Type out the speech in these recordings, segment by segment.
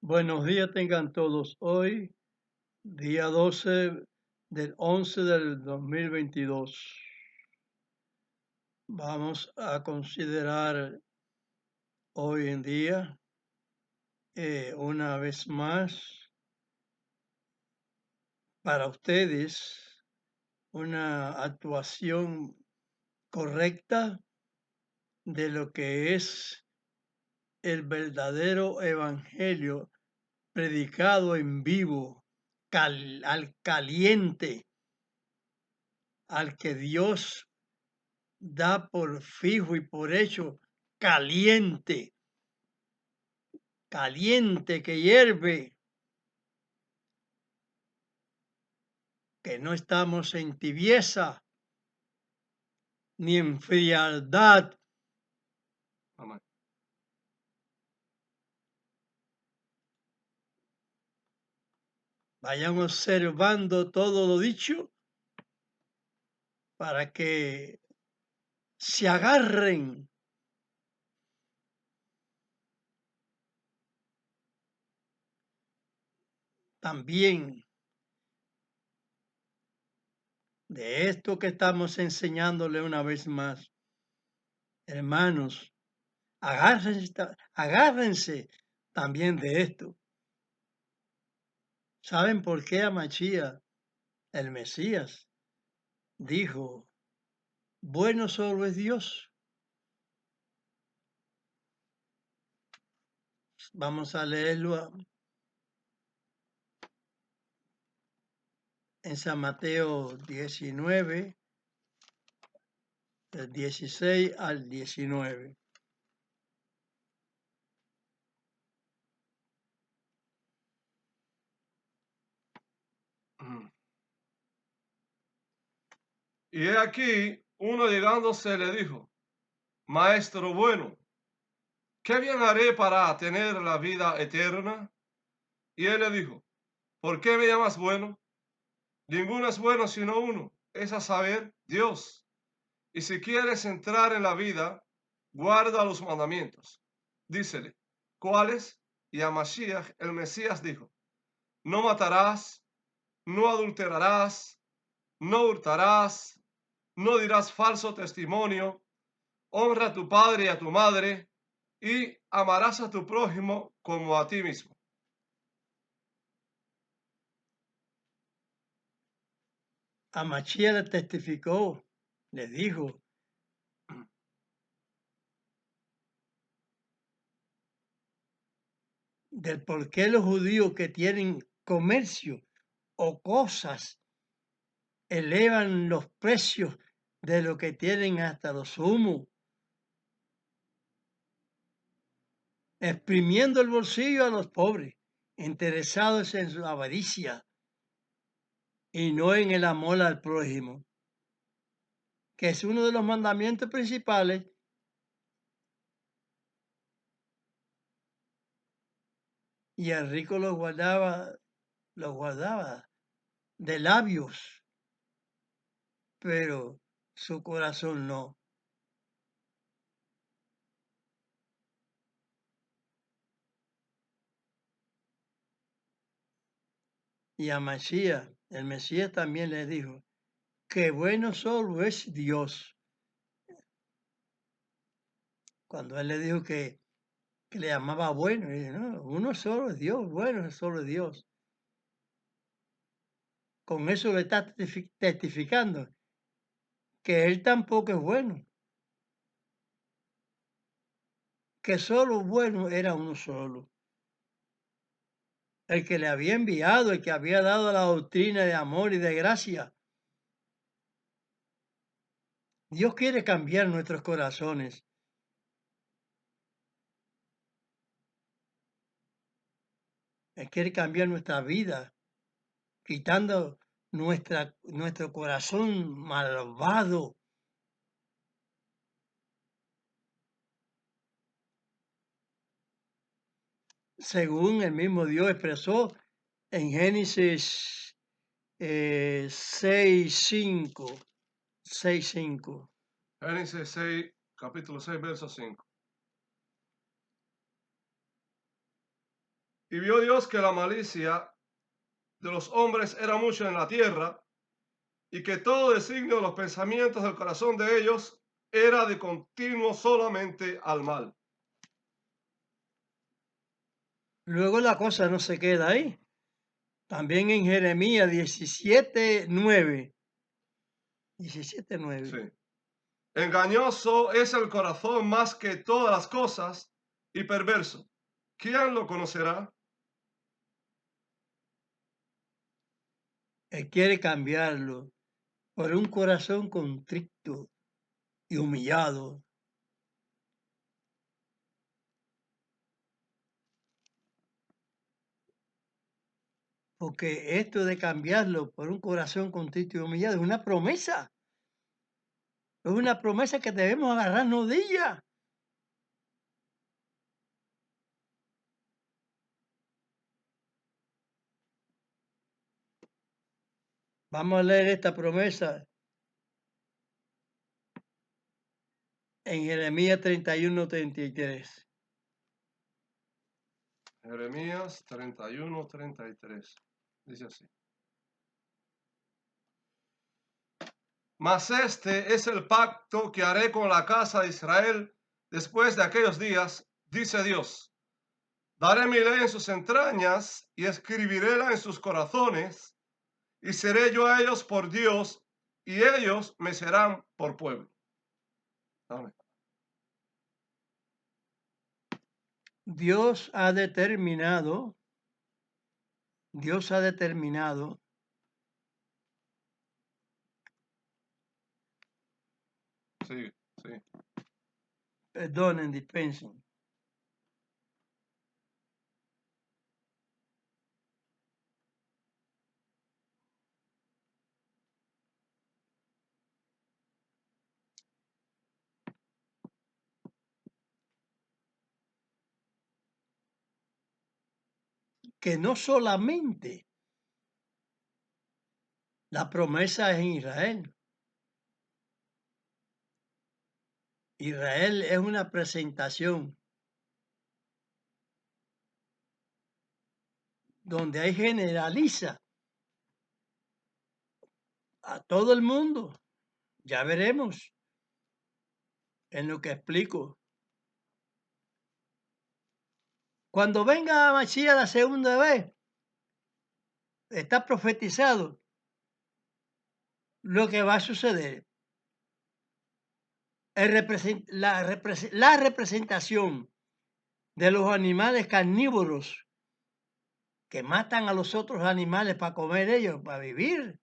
Buenos días tengan todos. Hoy, día 12 del 11 del 2022. Vamos a considerar hoy en día, una vez más, para ustedes, una actuación correcta de lo que es el verdadero evangelio predicado en vivo, al caliente, al que Dios da por fijo y por hecho caliente, caliente que hierve, que no estamos en tibieza ni en frialdad. Amén. Vayan observando todo lo dicho para que se agarren también de esto que estamos enseñándole una vez más. Hermanos, agárrense también de esto. ¿Saben por qué Amachía, el Mesías, dijo, bueno solo es Dios? Vamos a leerlo en San Mateo 19, del 16 al 19. Y he aquí, uno llegándose le dijo, Maestro bueno, ¿qué bien haré para tener la vida eterna? Y él le dijo, ¿por qué me llamas bueno? Ninguno es bueno sino uno, es a saber, Dios. Y si quieres entrar en la vida, guarda los mandamientos. Dícele, ¿cuáles? Y a Mashiach, el Mesías, dijo, no matarás, no adulterarás, no hurtarás, no dirás falso testimonio, honra a tu padre y a tu madre, y amarás a tu prójimo como a ti mismo. Amachía le testificó, le dijo, del por qué los judíos que tienen comercio o cosas elevan los precios de lo que tienen hasta lo sumo, exprimiendo el bolsillo a los pobres, interesados en su avaricia y no en el amor al prójimo, que es uno de los mandamientos principales. Y el rico los guardaba de labios, pero su corazón no. Y a Mesías, el Mesías también le dijo, que bueno solo es Dios. Cuando él le dijo que le llamaba bueno, y dijo, no, uno solo es Dios, bueno es solo Dios. Con eso le está testificando que él tampoco es bueno, que solo bueno era uno solo, el que le había enviado, el que había dado la doctrina de amor y de gracia. Dios quiere cambiar nuestros corazones. Él quiere cambiar nuestra vida, quitando nuestro corazón malvado. Según el mismo Dios expresó en Génesis 6:5. 6:5. Génesis 6, capítulo 6, verso 5. Y vio Dios que la malicia de los hombres era mucho en la tierra, y que todo designio de los pensamientos del corazón de ellos era de continuo solamente al mal. Luego la cosa no se queda ahí. También en Jeremías 17:9. 17:9. Sí. Engañoso es el corazón más que todas las cosas y perverso. ¿Quién lo conocerá? Él quiere cambiarlo por un corazón contrito y humillado. Porque esto de cambiarlo por un corazón contrito y humillado es una promesa. Es una promesa que debemos agarrarnos de ella. Vamos a leer esta promesa en Jeremías 31:33. Jeremías 31:33. Dice así. Mas este es el pacto que haré con la casa de Israel después de aquellos días, dice Dios. Daré mi ley en sus entrañas y escribiréla en sus corazones, y seré yo a ellos por Dios, y ellos me serán por pueblo. Amén. Dios ha determinado Sí, sí. perdonen, dispensen, que no solamente la promesa es en Israel. Israel es una presentación donde ahí generaliza a todo el mundo. Ya veremos en lo que explico. Cuando venga Mashiach la segunda vez, está profetizado lo que va a suceder. La representación de los animales carnívoros que matan a los otros animales para comer ellos, para vivir.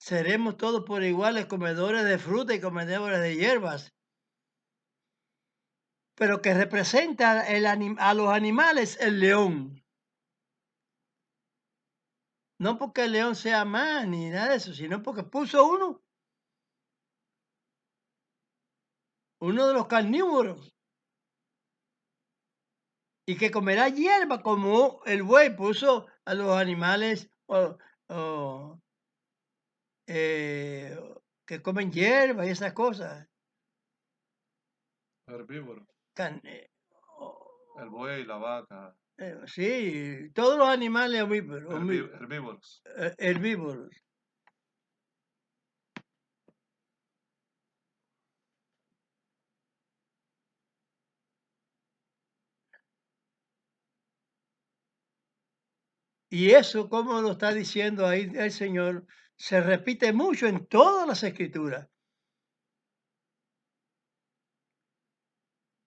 Seremos todos por iguales comedores de fruta y comedores de hierbas. Pero que representa a los animales el león. No porque el león sea más ni nada de eso, sino porque puso uno de los carnívoros, y que comerá hierba como el buey puso a los animales o, que comen hierba y esas cosas. Herbívoro. Can- El buey, la vaca. Sí, todos los animales Herbívoros. herbívoros. Y eso, como lo está diciendo ahí el Señor, se repite mucho en todas las escrituras.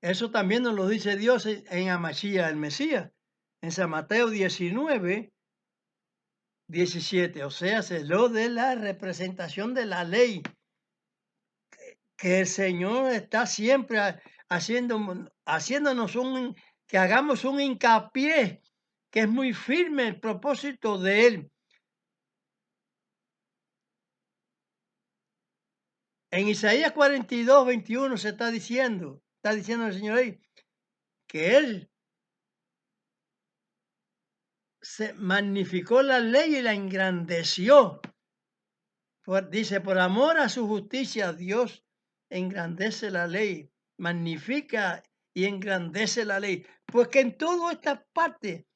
Eso también nos lo dice Dios en Amashía, el Mesías, en San Mateo 19:17. O sea, es lo de la representación de la ley, que el Señor está siempre haciéndonos que hagamos un hincapié, que es muy firme el propósito de Él. En Isaías 42:21 está diciendo el Señor ahí, que Él se magnificó la ley y la engrandeció. Dice, por amor a su justicia, Dios engrandece la ley, magnifica y engrandece la ley. Pues que en toda esta parte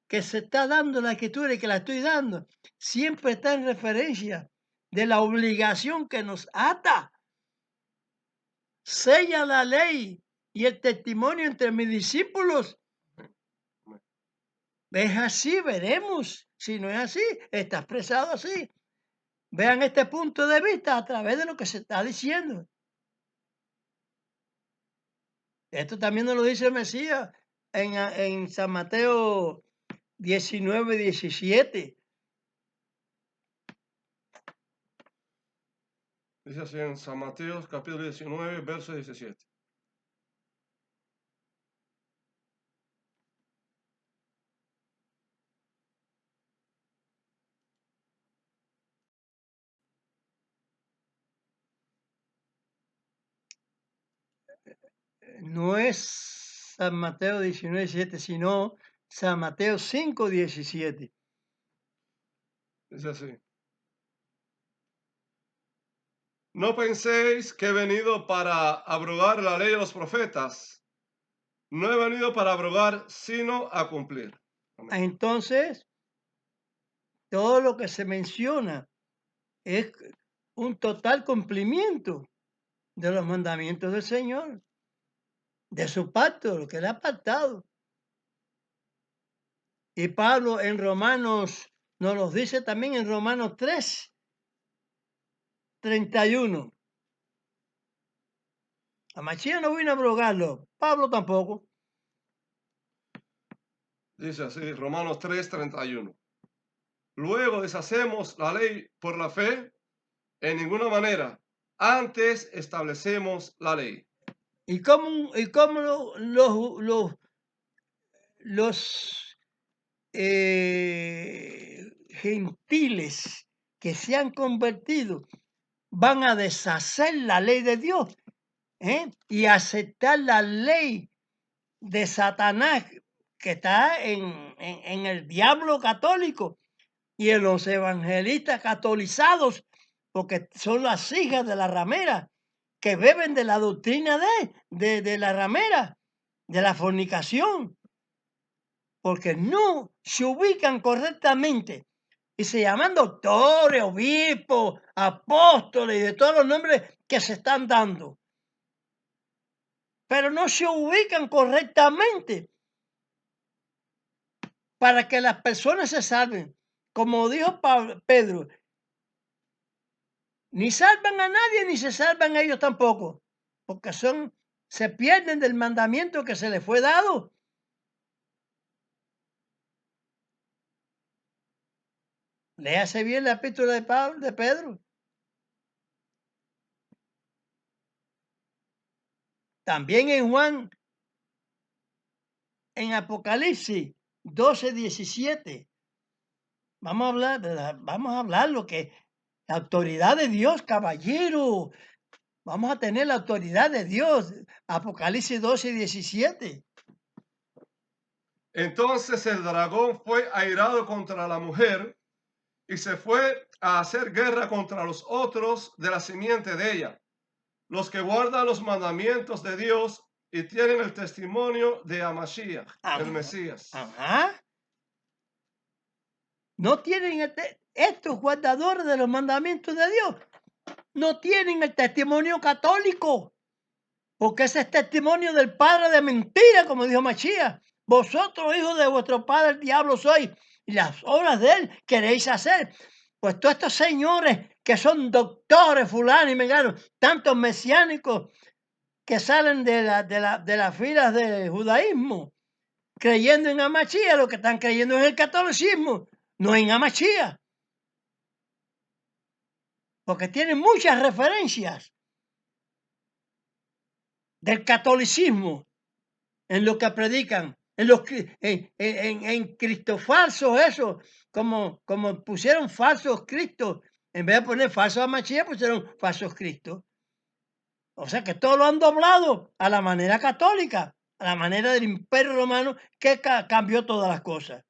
que se está dando la escritura y que la estoy dando, siempre está en referencia de la obligación que nos ata. Sella la ley y el testimonio entre mis discípulos. Es así, veremos. Si no es así, está expresado así. Vean este punto de vista a través de lo que se está diciendo. Esto también nos lo dice el Mesías en San Mateo 19, 17. Dice así en San Mateo capítulo 19, verso 17. No es San Mateo 19, 17, sino San Mateo 5, 17. Dice así. No penséis que he venido para abrogar la ley de los profetas. No he venido para abrogar, sino a cumplir. Amén. Entonces, todo lo que se menciona es un total cumplimiento de los mandamientos del Señor, de su pacto, lo que él ha pactado. Y Pablo en Romanos nos lo dice también en Romanos 3, 31. A Mashiach no vino a abrogarlo, Pablo tampoco. Dice así, Romanos 3, 31. Luego deshacemos la ley por la fe, en ninguna manera. Antes establecemos la ley. ¿Y cómo los gentiles que se han convertido van a deshacer la ley de Dios y aceptar la ley de Satanás que está en el diablo católico y en los evangelistas catolizados, porque son las hijas de la ramera que beben de la doctrina de la ramera, de la fornicación, porque no se ubican correctamente y se llaman doctores, obispos, apóstoles y de todos los nombres que se están dando, pero no se ubican correctamente para que las personas se salven. Como dijo Pedro, ni salvan a nadie ni se salvan ellos tampoco, porque se pierden del mandamiento que se les fue dado. Léase bien la epístola de Pedro. También en Juan, en Apocalipsis 12, 17. Vamos a hablar lo que la autoridad de Dios, caballero. Vamos a tener la autoridad de Dios. Apocalipsis 12, 17. Entonces el dragón fue airado contra la mujer y se fue a hacer guerra contra los otros de la simiente de ella, los que guardan los mandamientos de Dios y tienen el testimonio de Amashiach, el Mesías. Ajá. No tienen estos guardadores de los mandamientos de Dios, no tienen el testimonio católico, porque ese es testimonio del padre de mentira, como dijo Machía. Vosotros, hijos de vuestro padre, el diablo sois, y las obras de él queréis hacer. Pues todos estos señores que son doctores, fulano y mengano, tantos mesiánicos que salen de las filas del judaísmo, creyendo en Amachía, lo que están creyendo es el catolicismo, no en Amachía. Porque tienen muchas referencias del catolicismo en lo que predican, en Cristo falsos, eso, como pusieron falsos Cristos, en vez de poner falsos Amachía, pusieron falsos Cristos. O sea que todo lo han doblado a la manera católica, a la manera del Imperio Romano que cambió todas las cosas.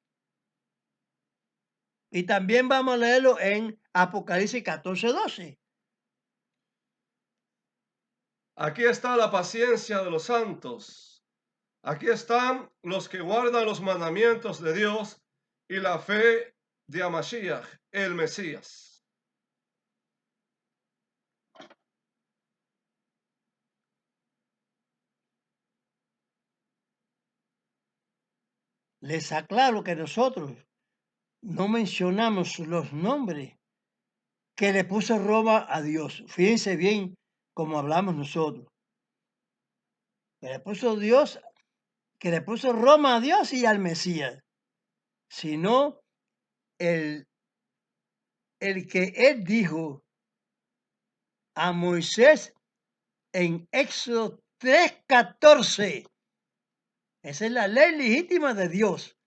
Y también vamos a leerlo en Apocalipsis 14, 12. Aquí está la paciencia de los santos, Aquí están los que guardan los mandamientos de Dios y la fe de Amashiach, el Mesías. Les aclaro que nosotros no mencionamos los nombres que le puso Roma a Dios. Fíjense bien cómo hablamos nosotros. Que le puso Dios, que le puso Roma a Dios y al Mesías. Sino el que él dijo a Moisés en Éxodo 3:14. Esa es la ley legítima de Dios.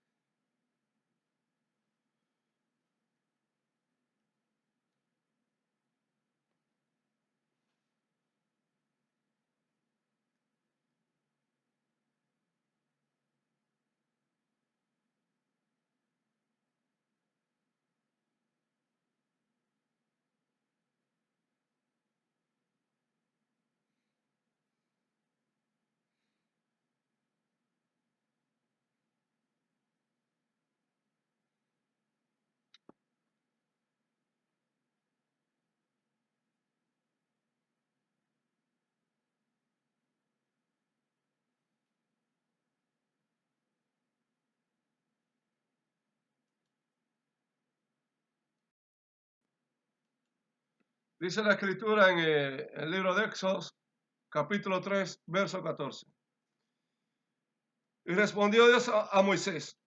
Dice la escritura en el libro de Éxodo, capítulo 3, verso 14. Y respondió Dios a Moisés,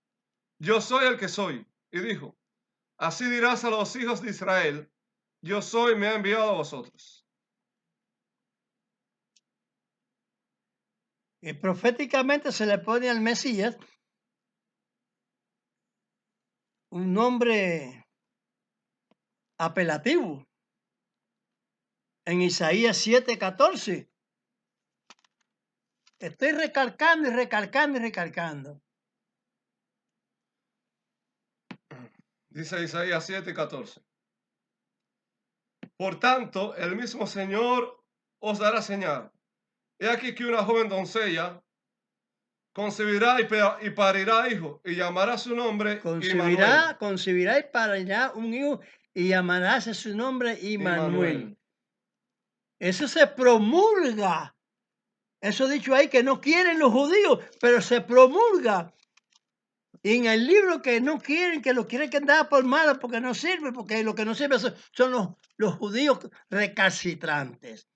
yo soy el que soy. Y dijo, así dirás a los hijos de Israel, yo soy, me ha enviado a vosotros. Y proféticamente se le pone al Mesías un nombre apelativo en Isaías 7:14. Estoy recalcando y recalcando y recalcando. Dice Isaías 7:14. Por tanto, el mismo Señor os dará señal. He aquí que una joven doncella concebirá y parirá hijo, y llamará su nombre Immanuel. Concebirá y parirá un hijo y llamarás a su nombre Immanuel. Eso se promulga. Eso dicho ahí que no quieren los judíos, pero se promulga. Y en el libro que no quieren, que lo quieren que andaba por malo porque no sirve, porque lo que no sirve son los judíos recalcitrantes.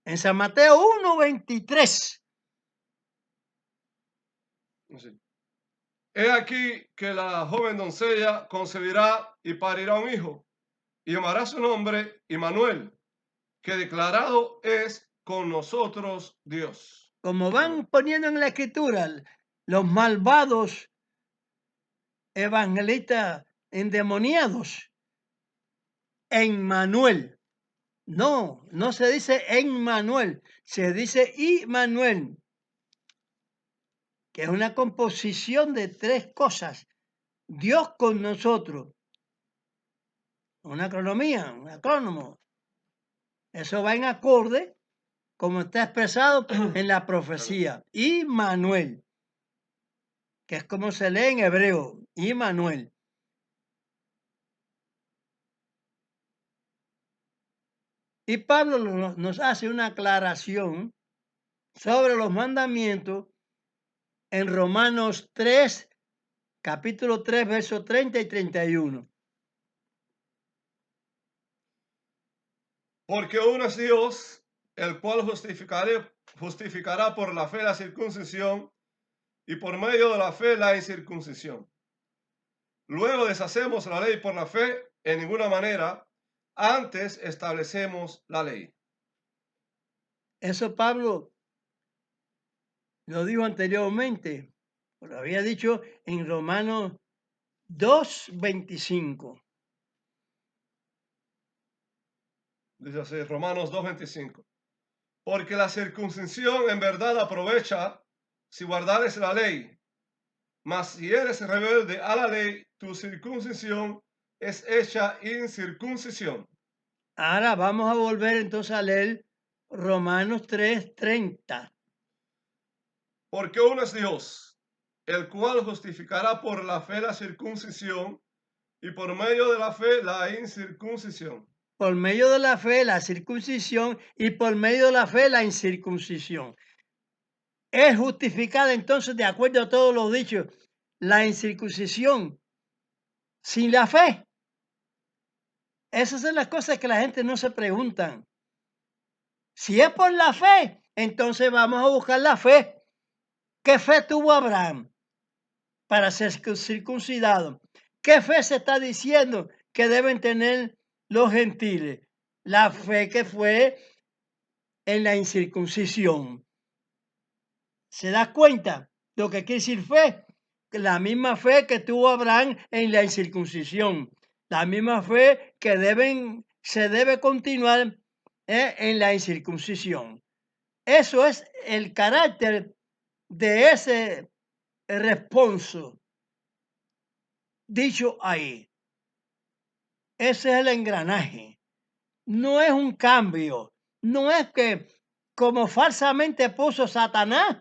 En San Mateo 1:23. Sí. He aquí que la joven doncella concebirá y parirá un hijo, y llamará su nombre Immanuel, que declarado es con nosotros Dios. Como van poniendo en la escritura los malvados evangelistas endemoniados, Emmanuel. No, no se dice Emmanuel, se dice Immanuel, que es una composición de tres cosas. Dios con nosotros. Una acronomía, un acrónomo. Eso va en acorde, como está expresado en la profecía. Immanuel, que es como se lee en hebreo. Immanuel. Y Pablo nos hace una aclaración sobre los mandamientos en Romanos 3, capítulo 3, versos 30 y 31. Porque uno es Dios, el cual justificará por la fe la circuncisión y por medio de la fe la incircuncisión. Luego deshacemos la ley por la fe en ninguna manera, antes establecemos la ley. Eso Pablo lo dijo anteriormente, lo había dicho en Romanos 2:25. Dice así, Romanos 2:25. Porque la circuncisión en verdad aprovecha si guardares la ley, mas si eres rebelde a la ley, tu circuncisión es hecha incircuncisión. Ahora vamos a volver entonces a leer Romanos 3:30. Porque uno es Dios, el cual justificará por la fe la circuncisión y por medio de la fe la incircuncisión. Por medio de la fe, la circuncisión, y por medio de la fe, la incircuncisión. Es justificada entonces, de acuerdo a todo lo dicho, la incircuncisión sin la fe. Esas son las cosas que la gente no se preguntan. Si es por la fe, entonces vamos a buscar la fe. ¿Qué fe tuvo Abraham para ser circuncidado? ¿Qué fe se está diciendo que deben tener los gentiles? La fe que fue en la incircuncisión. ¿Se da cuenta lo que quiere decir fe? La misma fe que tuvo Abraham en la incircuncisión. La misma fe que se debe continuar en la incircuncisión. Eso es el carácter de ese responso dicho ahí. Ese es el engranaje. No es un cambio. No es que, como falsamente puso Satanás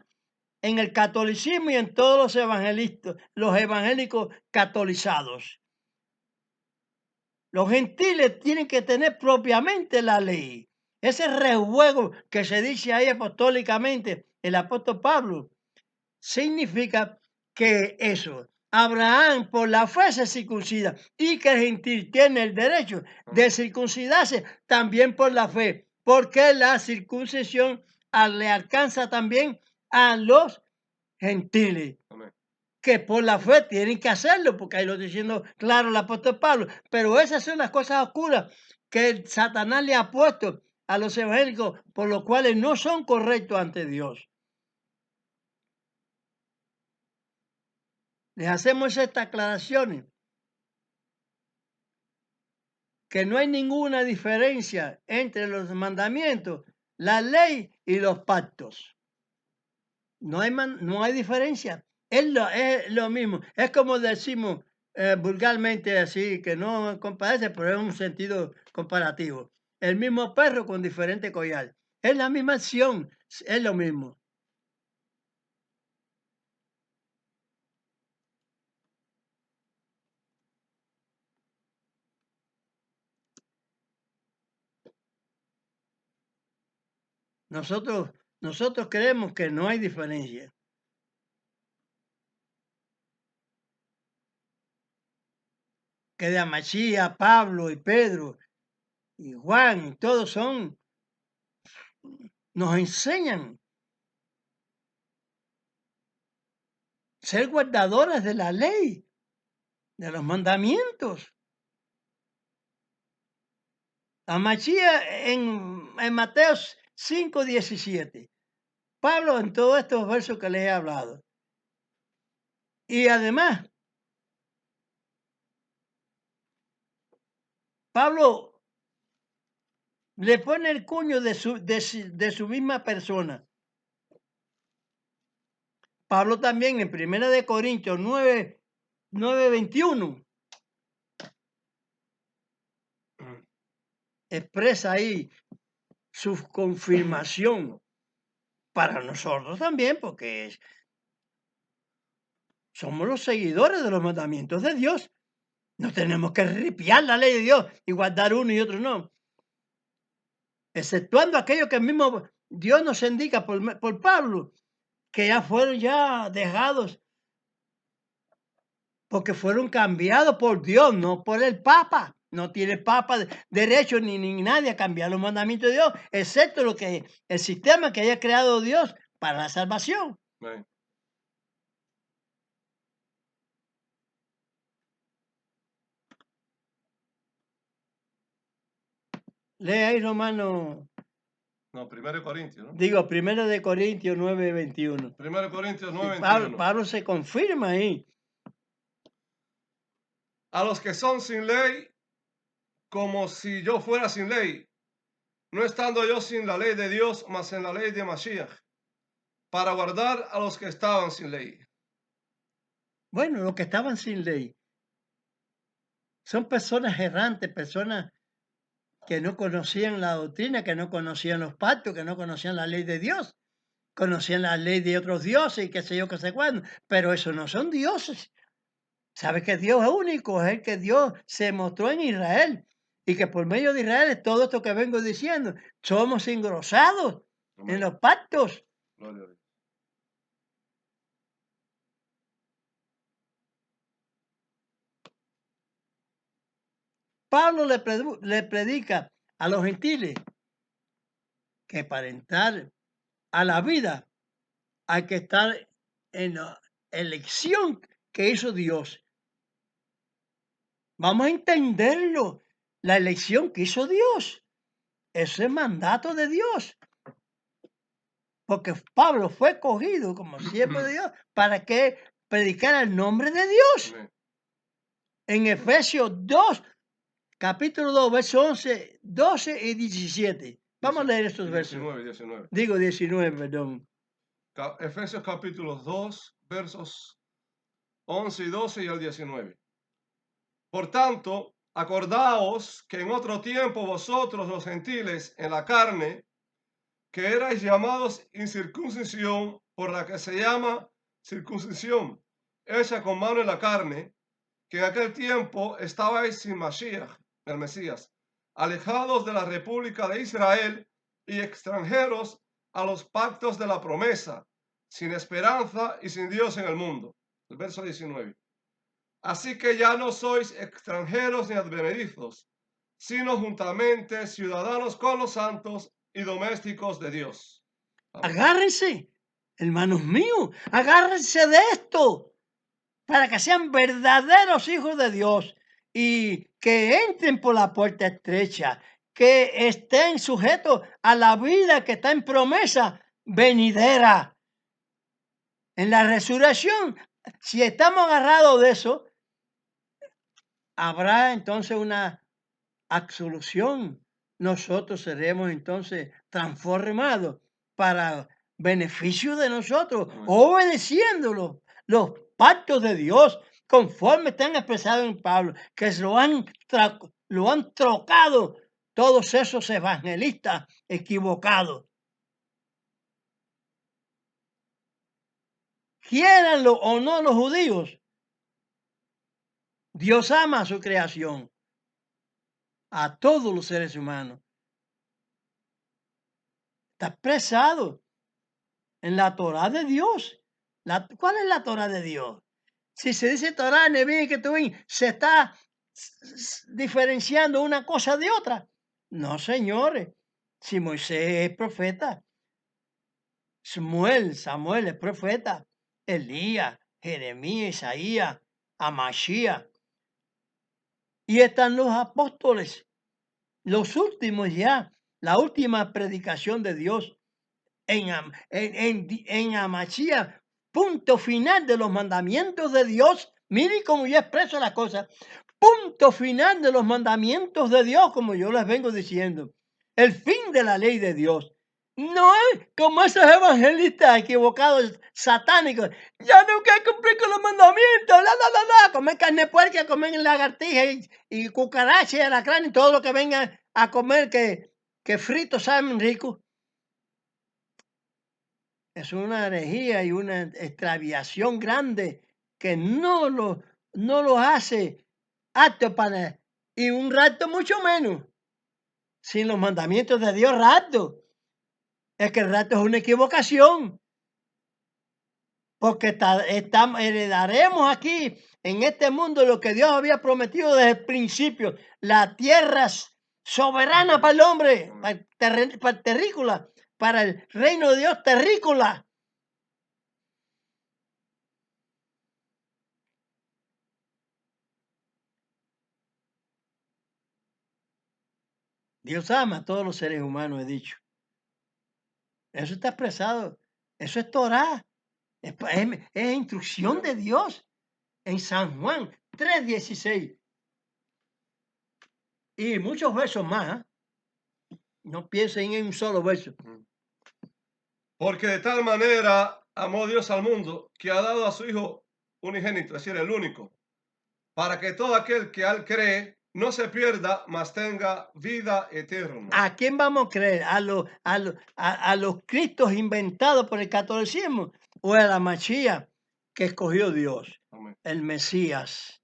en el catolicismo y en todos los evangélicos catolizados. Los gentiles tienen que tener propiamente la ley. Ese rejuego que se dice ahí apostólicamente, el apóstol Pablo, significa que eso, Abraham por la fe se circuncida y que el gentil tiene el derecho de circuncidarse también por la fe, porque la circuncisión le alcanza también a los gentiles, Amén. que por la fe tienen que hacerlo, porque ahí lo está diciendo claro el apóstol Pablo. Pero esas son las cosas oscuras que Satanás le ha puesto a los evangélicos, por los cuales no son correctos ante Dios. Les hacemos estas aclaraciones, que no hay ninguna diferencia entre los mandamientos, la ley y los pactos. No hay diferencia. Es lo mismo. Es como decimos vulgarmente así, que no comparece, pero es un sentido comparativo. El mismo perro con diferente collar. Es la misma acción, es lo mismo. Nosotros creemos que no hay diferencia. Que de Amachía, Pablo y Pedro y Juan, todos nos enseñan ser guardadores de la ley, de los mandamientos. Amachía en Mateo 5:17. Pablo en todos estos versos que les he hablado. Y además, Pablo le pone el cuño de su misma persona. Pablo también en 1 de Corintios 9:21 expresa ahí su confirmación para nosotros también, porque somos los seguidores de los mandamientos de Dios. No tenemos que ripiar la ley de Dios y guardar uno y otro no. Exceptuando aquello que el mismo Dios nos indica por Pablo, que ya fueron ya dejados, porque fueron cambiados por Dios, no por el Papa. No tiene el Papa derecho ni nadie a cambiar los mandamientos de Dios, excepto el sistema que haya creado Dios para la salvación. Amén. Lee ahí Romano, No, 1 Corintios, ¿no? digo, 1 de Corintios 9:21. 1 Corintios 9, Pablo, 21. Pablo se confirma ahí. A los que son sin ley, como si yo fuera sin ley, no estando yo sin la ley de Dios, mas en la ley de Mashiach, para guardar a los que estaban sin ley. Bueno, los que estaban sin ley son personas errantes, personas que no conocían la doctrina, que no conocían los pactos, que no conocían la ley de Dios. conocían la ley de otros dioses y qué sé yo, qué sé cuándo, pero esos no son dioses. Sabes que Dios es único, es el que Dios se mostró en Israel y que por medio de Israel es todo esto que vengo diciendo. Somos engrosados en Amén. los pactos. Gloria a Dios. Pablo le predica a los gentiles que para entrar a la vida hay que estar en la elección que hizo Dios. Vamos a entenderlo, la elección que hizo Dios. Ese es mandato de Dios. Porque Pablo fue cogido como siervo de Dios para que predicara el nombre de Dios. Amén. En Efesios 2, capítulo 2, versos 11, 12 y 17. Vamos a leer estos versos. 19. Digo 19, perdón. Efesios capítulo 2, versos 11 y 12 y al 19. Por tanto, acordaos que en otro tiempo vosotros los gentiles en la carne, que erais llamados incircuncisión, por la que se llama circuncisión, hecha con mano en la carne, que en aquel tiempo estabais sin Mashiach, el Mesías, alejados de la República de Israel y extranjeros a los pactos de la promesa, sin esperanza y sin Dios en el mundo. El verso 19. Así que ya no sois extranjeros ni advenedizos, sino juntamente ciudadanos con los santos y domésticos de Dios. Amén. Agárrense, hermanos míos, agárrense de esto para que sean verdaderos hijos de Dios y que entren por la puerta estrecha, que estén sujetos a la vida que está en promesa venidera. En la resurrección, si estamos agarrados de eso, habrá entonces una absolución. Nosotros seremos entonces transformados para beneficio de nosotros, obedeciéndolo los pactos de Dios, conforme están expresados en Pablo, que lo han trocado todos esos evangelistas equivocados. Quiéranlo o no los judíos, Dios ama a su creación, a todos los seres humanos. Está expresado en la Torah de Dios. ¿Cuál es la Torah de Dios? Si se dice Torah, Neví y Ketuvim, ¿se está diferenciando una cosa de otra? No, señores. Si Moisés es profeta, Samuel es profeta, Elías, Jeremías, Isaías, Amashías. Y están los apóstoles, los últimos ya, la última predicación de Dios en Amashías, punto final de los mandamientos de Dios. Miren cómo yo expreso las cosas. Punto final de los mandamientos de Dios, como yo les vengo diciendo. El fin de la ley de Dios. No es como esos evangelistas equivocados, satánicos. Ya no quiero cumplir con los mandamientos. Comer carne puerca, comer lagartija y cucaracha y alacrán y todo lo que vengan a comer que fritos saben ricos. Es una herejía y una extraviación grande que no lo hace apto para, y un rapto mucho menos. Sin los mandamientos de Dios, rapto. Es que el rapto es una equivocación. Porque heredaremos aquí, en este mundo, lo que Dios había prometido desde el principio. La tierra soberana para el hombre, para el terrícola, para el reino de Dios terrícola. Dios ama a todos los seres humanos, he dicho. Eso está expresado. Eso es Torah. Es instrucción de Dios en San Juan 3:16. Y muchos versos más. No piensen en un solo verso. Porque de tal manera amó Dios al mundo que ha dado a su Hijo unigénito, es decir, el único, para que todo aquel que al cree no se pierda, mas tenga vida eterna. ¿A quién vamos a creer? ¿A los Cristos inventados por el catolicismo? ¿O a la Mashiach que escogió Dios? Amén. El Mesías.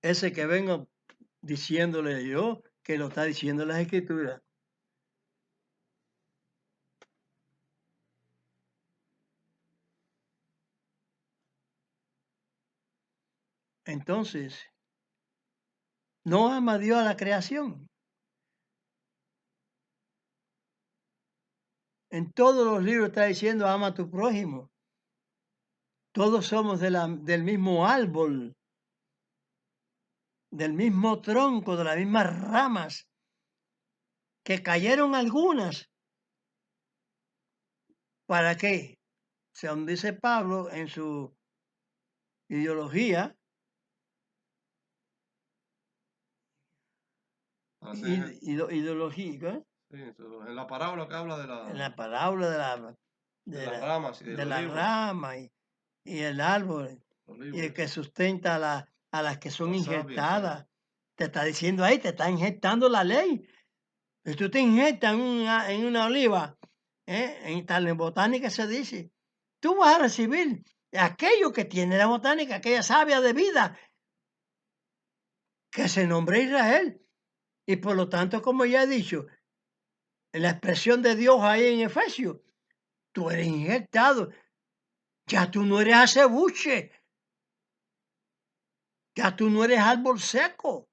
Ese que vengo diciéndole yo, que lo está diciendo las Escrituras. Entonces, ¿no ama Dios a la creación? En todos los libros está diciendo, ama a tu prójimo. Todos somos del mismo árbol, del mismo tronco, de las mismas ramas, que cayeron algunas. ¿Para qué? Según dice Pablo en su ideología, Así es. ideológica, Sí, en la parábola que habla de en la la, parábola de las ramas y de de los la libros. rama y el árbol, Los y el que libros. sustenta a las que son Las sabias, sí. injertadas. Te está diciendo ahí, te está injertando la ley. Si tú te injertas en una oliva, en botánica se dice, tú vas a recibir aquello que tiene la botánica, aquella savia de vida, que se nombra Israel. Y por lo tanto, como ya he dicho, en la expresión de Dios ahí en Efesios, tú eres injertado. Ya tú no eres acebuche. Ya tú no eres árbol seco.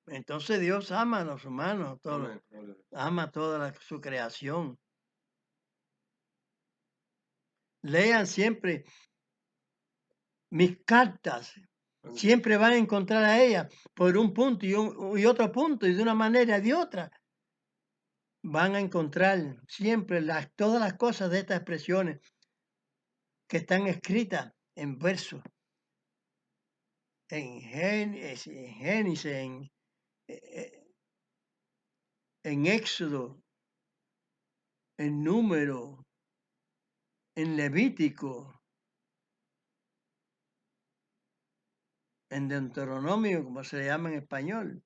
Entonces Dios ama a los humanos, Amén. Gloria a Dios. ama toda su creación. Lean siempre mis cartas. Amén. Siempre van a encontrar a ella por un punto y otro punto y de una manera y de otra. Van a encontrar siempre todas las cosas de estas expresiones que están escritas en versos, en Génesis, en Éxodo, en Número, en Levítico, en Deuteronomio, como se le llama en español.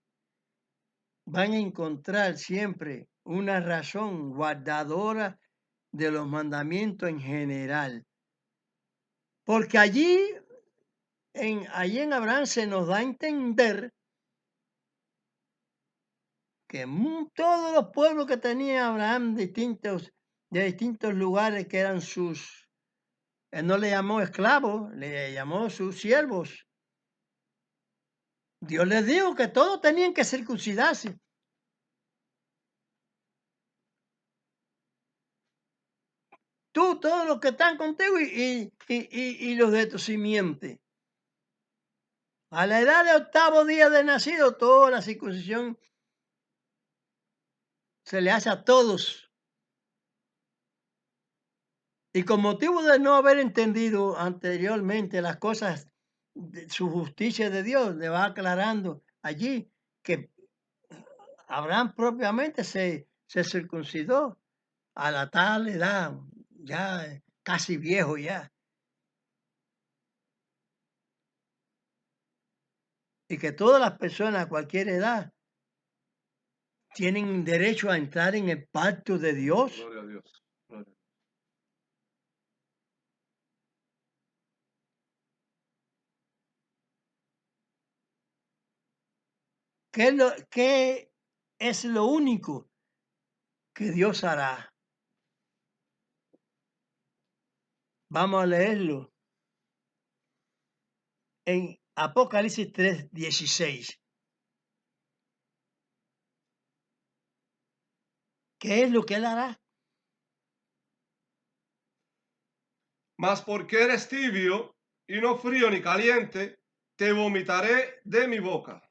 Van a encontrar siempre una razón guardadora de los mandamientos en general. Porque allí en Abraham se nos da a entender que todos los pueblos que tenía Abraham de distintos lugares que eran él no le llamó esclavos, le llamó sus siervos. Dios les dijo que todos tenían que circuncidarse. Tú, todos los que están contigo y los de tu simiente. A la edad de 8º día de nacido, toda la circuncisión se le hace a todos. Y con motivo de no haber entendido anteriormente las cosas, su justicia de Dios, le va aclarando allí que Abraham propiamente se circuncidó a la tal edad, ya casi viejo ya. Y que todas las personas a cualquier edad tienen derecho a entrar en el pacto de Dios. Gloria a Dios. Gloria a Dios. ¿Qué es lo único que Dios hará? Vamos a leerlo en Apocalipsis 3:16. ¿Qué es lo que Él hará? Mas porque eres tibio y no frío ni caliente, te vomitaré de mi boca.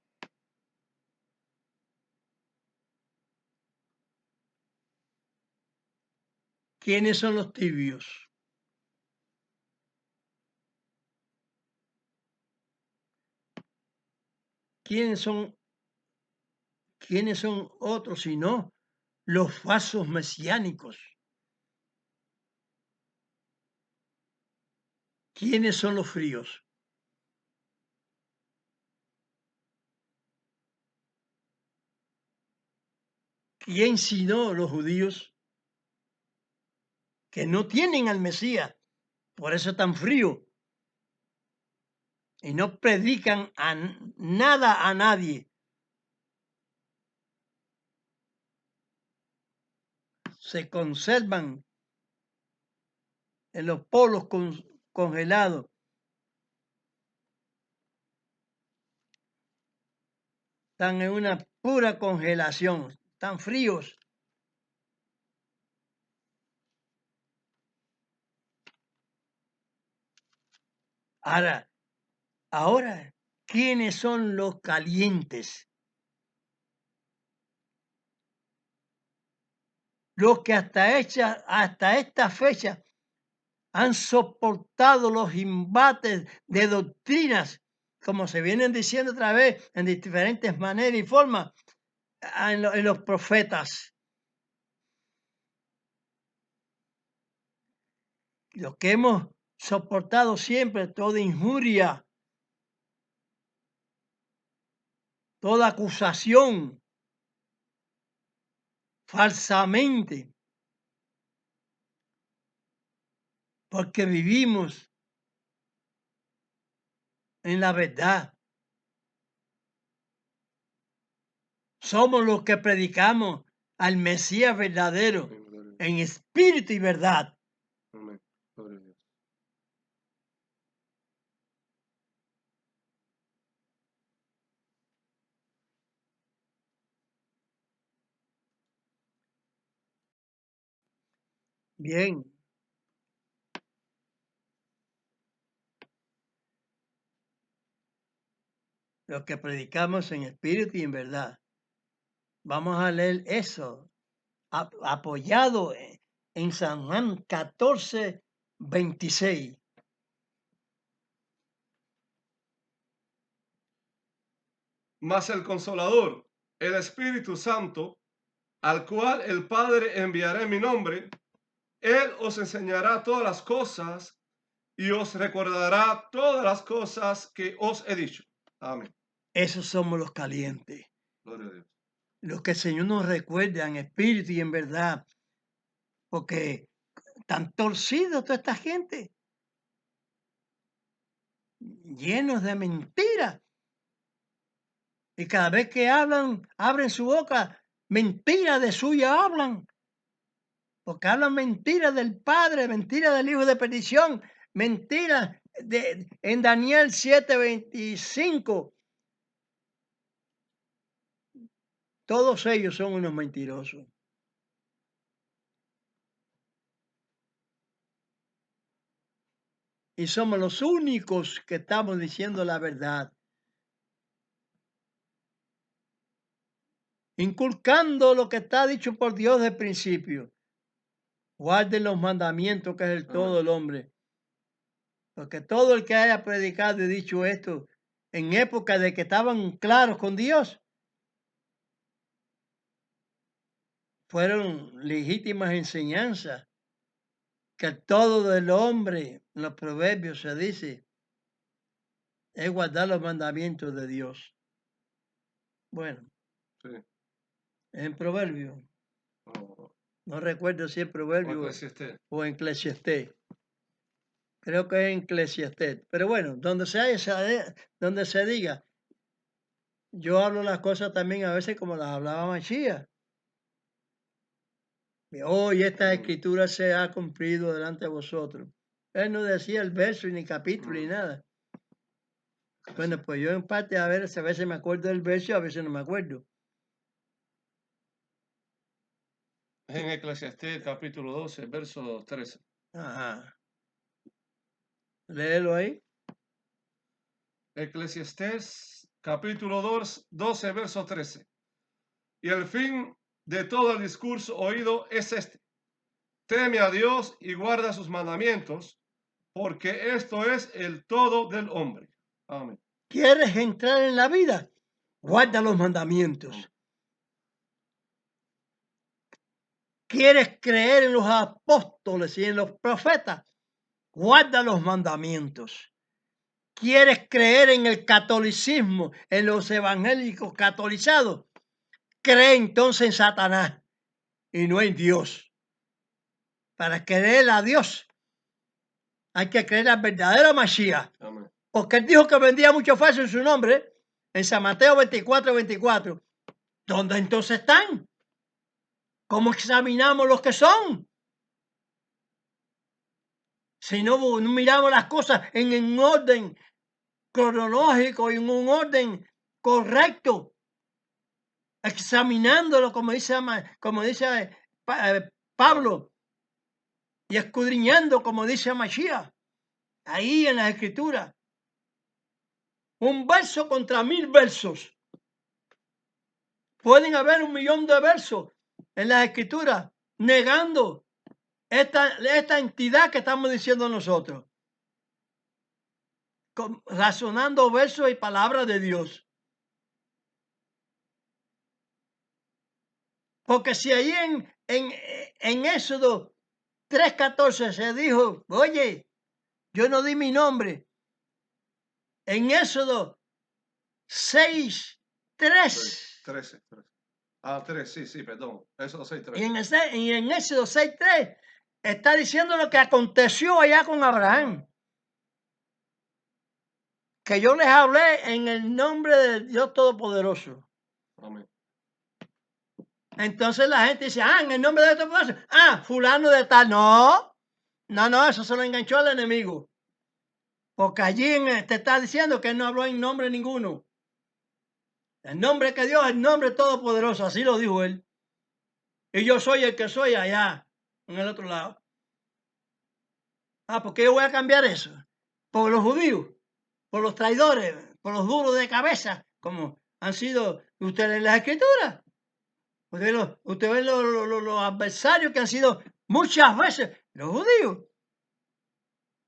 ¿Quiénes son los tibios? ¿Quiénes son otros sino los falsos mesiánicos? ¿Quiénes son los fríos? ¿Quién sino los judíos que no tienen al Mesías? Por eso tan frío. Y no predican nada a nadie. Se conservan en los polos congelados. Están en una pura congelación. Están fríos. Ahora, ¿quiénes son los calientes? Los que hasta esta fecha han soportado los embates de doctrinas, como se vienen diciendo otra vez en diferentes maneras y formas, en los profetas. Los que hemos soportado siempre toda injuria, toda acusación, falsamente, porque vivimos en la verdad. Somos los que predicamos al Mesías verdadero en espíritu y verdad. Amén. Gloria a Dios. Bien. Los que predicamos en espíritu y en verdad. Vamos a leer eso, apoyado en San Juan 14, 26. Mas el Consolador, el Espíritu Santo, al cual el Padre enviará en mi nombre, Él os enseñará todas las cosas y os recordará todas las cosas que os he dicho. Amén. Esos somos los calientes. Gloria a Dios. Los que el Señor nos recuerda en espíritu y en verdad. Porque están torcidos toda esta gente. Llenos de mentiras. Y cada vez que hablan, abren su boca, mentiras de suya hablan. Porque hablan mentiras del Padre, mentiras del Hijo de perdición, mentiras en Daniel 7:25. Todos ellos son unos mentirosos. Y somos los únicos que estamos diciendo la verdad. Inculcando lo que está dicho por Dios desde el principio. Guarden los mandamientos, que es el todo del hombre. Porque todo el que haya predicado y dicho esto en época de que estaban claros con Dios, fueron legítimas enseñanzas. Que el todo del hombre, en los proverbios se dice, es guardar los mandamientos de Dios. Bueno, Sí. en proverbio, Oh, no recuerdo si es proverbio Eclesiastés. o en Eclesiastés. Creo que es en Eclesiastés. Pero bueno, donde se diga, yo hablo las cosas también a veces como las hablaba Machía. Hoy esta escritura se ha cumplido delante de vosotros. Él no decía el verso ni capítulo ni nada. Bueno, pues yo en parte a veces me acuerdo del verso y a veces no me acuerdo. En Eclesiastés capítulo 12, verso 13. Ajá. Léelo ahí. Eclesiastés capítulo 12, verso 13. Y el fin de todo el discurso oído es este: teme a Dios y guarda sus mandamientos, porque esto es el todo del hombre. Amén. ¿Quieres entrar en la vida? Guarda los mandamientos. ¿Quieres creer en los apóstoles y en los profetas? Guarda los mandamientos. ¿Quieres creer en el catolicismo, en los evangélicos catolizados? Cree entonces en Satanás y no en Dios. Para creer a Dios hay que creer al verdadero Mashiach. Amén. Porque él dijo que vendía mucho falso en su nombre, en San Mateo 24:24. ¿Dónde entonces están? ¿Cómo examinamos los que son? Si no miramos las cosas en un orden cronológico y en un orden correcto, examinándolo como dice Pablo, y escudriñando como dice Mashiach, ahí en las Escrituras. Un verso contra 1000 versos. Pueden haber 1.000.000 de versos en las Escrituras negando esta entidad que estamos diciendo nosotros, razonando versos y palabras de Dios. Porque si ahí en Éxodo 3:14 se dijo, oye, yo no di mi nombre. En Éxodo 6:3 13. Ah, 3, sí, perdón. Eso 6, 3. y en Éxodo 6:3 está diciendo lo que aconteció allá con Abraham. Que yo les hablé en el nombre de Dios Todopoderoso. Amén. Entonces la gente dice, en el nombre de Dios Todopoderoso. Fulano de tal. No, eso se lo enganchó al enemigo. Porque allí te está diciendo que él no habló en nombre ninguno. El nombre que Dios es el nombre todopoderoso, así lo dijo él. Y yo soy el que soy allá, en el otro lado. ¿Por qué yo voy a cambiar eso? Por los judíos, por los traidores, por los duros de cabeza, como han sido ustedes en las Escrituras. Usted ve los adversarios que han sido muchas veces los judíos,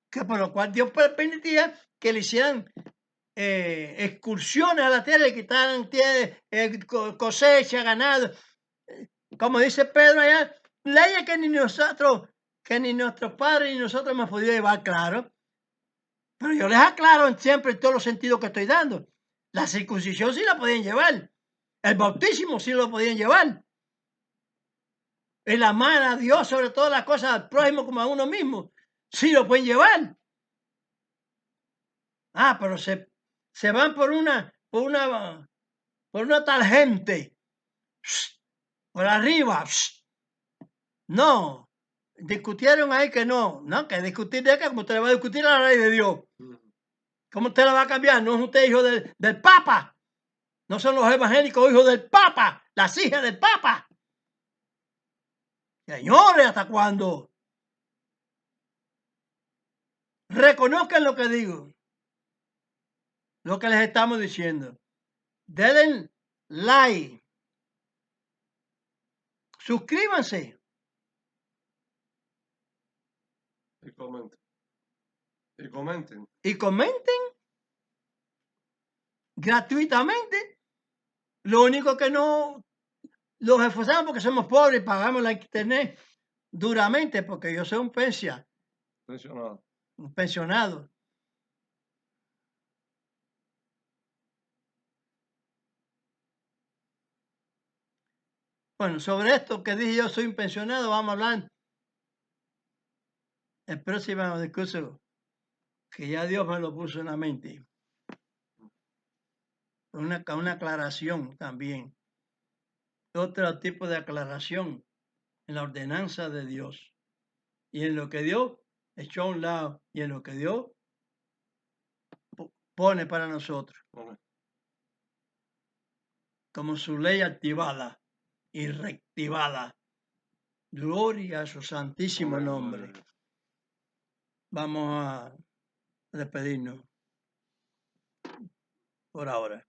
que por lo cual Dios permitía que le hicieran excursiones a la tierra y quitaran cosecha, ganado. Como dice Pedro allá, leyes que ni nuestros padres ni nosotros hemos podido llevar claro. Pero yo les aclaro siempre en todos los sentidos que estoy dando. La circuncisión sí la podían llevar. El bautismo sí lo podían llevar. El amar a Dios sobre todas las cosas, al prójimo como a uno mismo, sí lo pueden llevar. Pero se van por una tangente, por arriba. No, discutieron ahí que no, que discutir de qué, como usted le va a discutir a la ley de Dios. ¿Cómo usted la va a cambiar? No es usted hijo del Papa. No son los evangélicos hijos del Papa, las hijas del Papa. Señores, ¿hasta cuándo? Reconozcan lo que digo, lo que les estamos diciendo. Denle like. Suscríbanse. Y comenten. Y comenten. Y comenten gratuitamente. Lo único que no los esforzamos porque somos pobres y pagamos la internet duramente porque yo soy un pensionado. Bueno, sobre esto que dije yo soy un pensionado, vamos a hablar el próximo discurso que ya Dios me lo puso en la mente. Una aclaración también. Otro tipo de aclaración en la ordenanza de Dios. Y en lo que Dios echó a un lado y en lo que Dios pone para nosotros. Como su ley activada y reactivada. Gloria a su santísimo nombre. Vamos a despedirnos por ahora,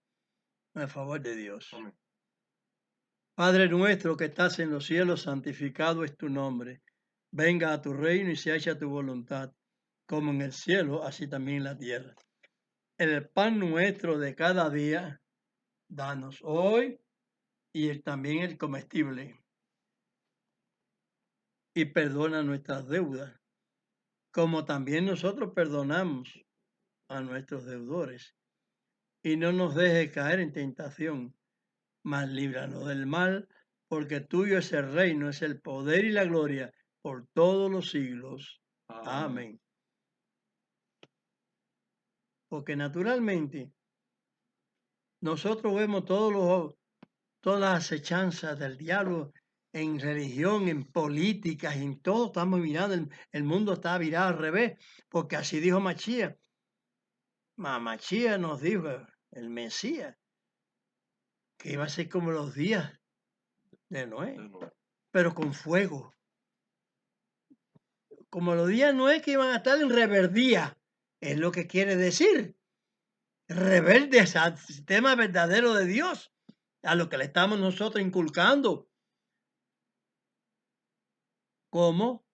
en favor de Dios. Amén. Padre nuestro que estás en los cielos, santificado es tu nombre. venga a tu reino y se hecha tu voluntad, como en el cielo, así también en la tierra. El pan nuestro de cada día, danos hoy, y también el comestible. Y perdona nuestras deudas, como también nosotros perdonamos a nuestros deudores. Y no nos dejes caer en tentación, mas líbranos del mal, porque tuyo es el reino, es el poder y la gloria por todos los siglos. Amén. Porque naturalmente nosotros vemos todas las acechanzas del diablo en religión, en políticas, en todo. Estamos mirando, el mundo está virado al revés, porque así dijo Machía. Machía nos dijo, el Mesías, que iba a ser como los días de Noé, pero con fuego. Como los días de Noé que iban a estar en reverdía, es lo que quiere decir. Rebeldes al sistema verdadero de Dios, a lo que le estamos nosotros inculcando. Como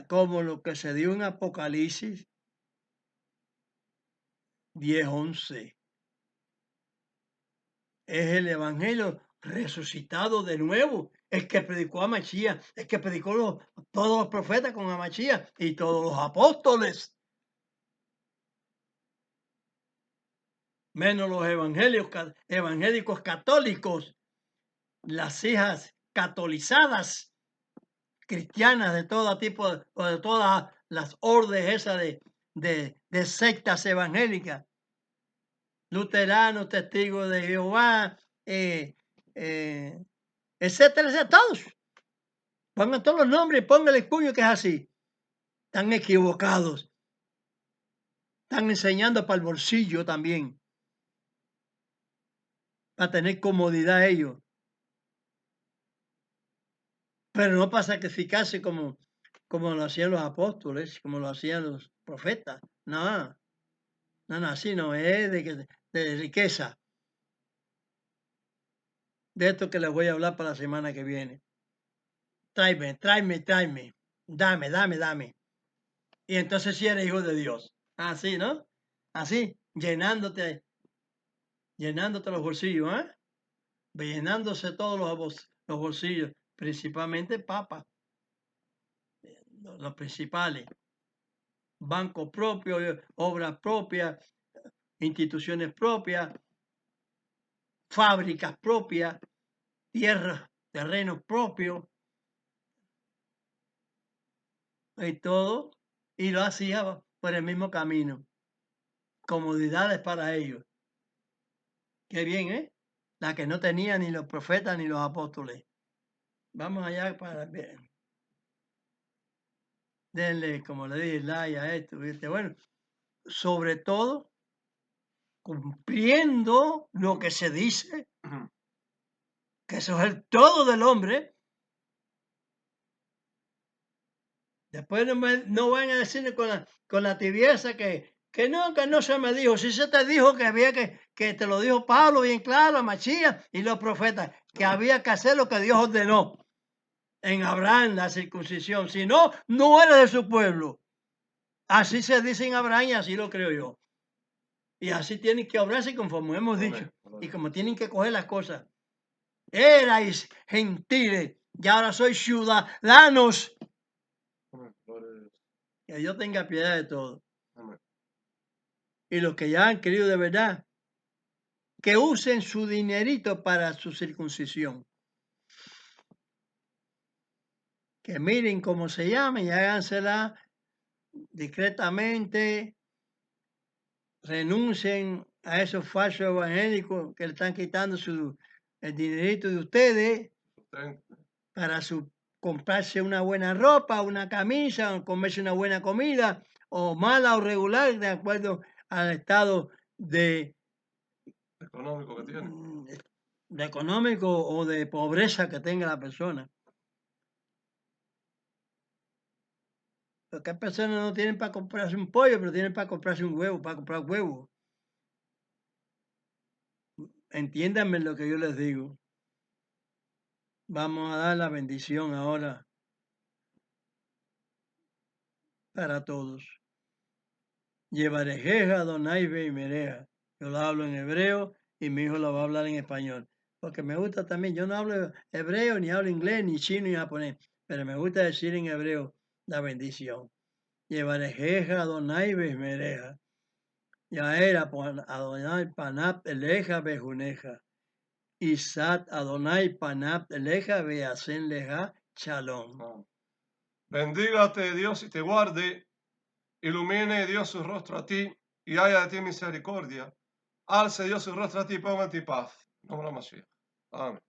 como lo que se dio en Apocalipsis 10:11. Es el evangelio resucitado de nuevo, el que predicó a Machía, el que predicó todos los profetas con Machía y todos los apóstoles, menos los evangélicos católicos, las hijas catolizadas cristianas de todo tipo, de todas las órdenes esas de sectas evangélicas, luteranos, testigos de Jehová, etcétera, etcétera, todos. Pongan todos los nombres y pónganle el puño que es así. Están equivocados. Están enseñando para el bolsillo también. Para tener comodidad ellos. Pero no para sacrificarse como lo hacían los apóstoles, como lo hacían los profetas. No, así no es de riqueza. De esto que les voy a hablar para la semana que viene. Tráeme. Dame. Y entonces sí eres hijo de Dios. Así, ¿no? Así, llenándote los bolsillos, ¿eh? Llenándose todos los bolsillos, principalmente papas, los principales. Banco propio, obras propias, instituciones propias, fábricas propias, tierras, terrenos propios, y todo, y lo hacía por el mismo camino. Comodidades para ellos. Qué bien, ¿eh? La que no tenían ni los profetas ni los apóstoles. Vamos allá para ver. Denle, como le dije, like a esto, ¿viste? Bueno, sobre todo, cumpliendo lo que se dice, que eso es el todo del hombre. Después no van a decir con la tibieza que no se me dijo. Si se te dijo que había que te lo dijo Pablo bien claro, Machías y los profetas, que había que hacer lo que Dios ordenó en Abraham, la circuncisión. Si no, no era de su pueblo. Así se dice en Abraham y así lo creo yo. Y así tienen que obrarse conforme hemos dicho. Y como tienen que coger las cosas. Erais gentiles y ahora sois ciudadanos. Que Dios tenga piedad de todo. Y los que ya han querido de verdad, que usen su dinerito para su circuncisión. Que miren cómo se llama y hágansela discretamente. Renuncien a esos falsos evangélicos que le están quitando el dinerito de ustedes para comprarse una buena ropa, una camisa, o comerse una buena comida, o mala o regular, de acuerdo al estado económico que tiene. De económico o de pobreza que tenga la persona. Porque hay personas no tienen para comprarse un pollo, pero tienen para comprarse un huevo, para comprar huevo. Entiéndanme lo que yo les digo. Vamos a dar la bendición ahora para todos. Llevarejeja, Adonai Beimereja. Yo lo hablo en hebreo y mi hijo lo va a hablar en español. Porque me gusta también, yo no hablo hebreo, ni hablo inglés, ni chino, ni japonés, pero me gusta decir en hebreo la bendición. Llevarejeja, Adonai Beimereja. Yaera Adonai Panap Eleja Bejuneja. Isat Adonai Panap Eleja Beasen Leja Shalom. Bendígate Dios y te guarde, ilumine Dios su rostro a ti y haya de ti misericordia. Alce Dios su rostro a ti y ponga en ti paz. En nombre de Mashiach. Amén.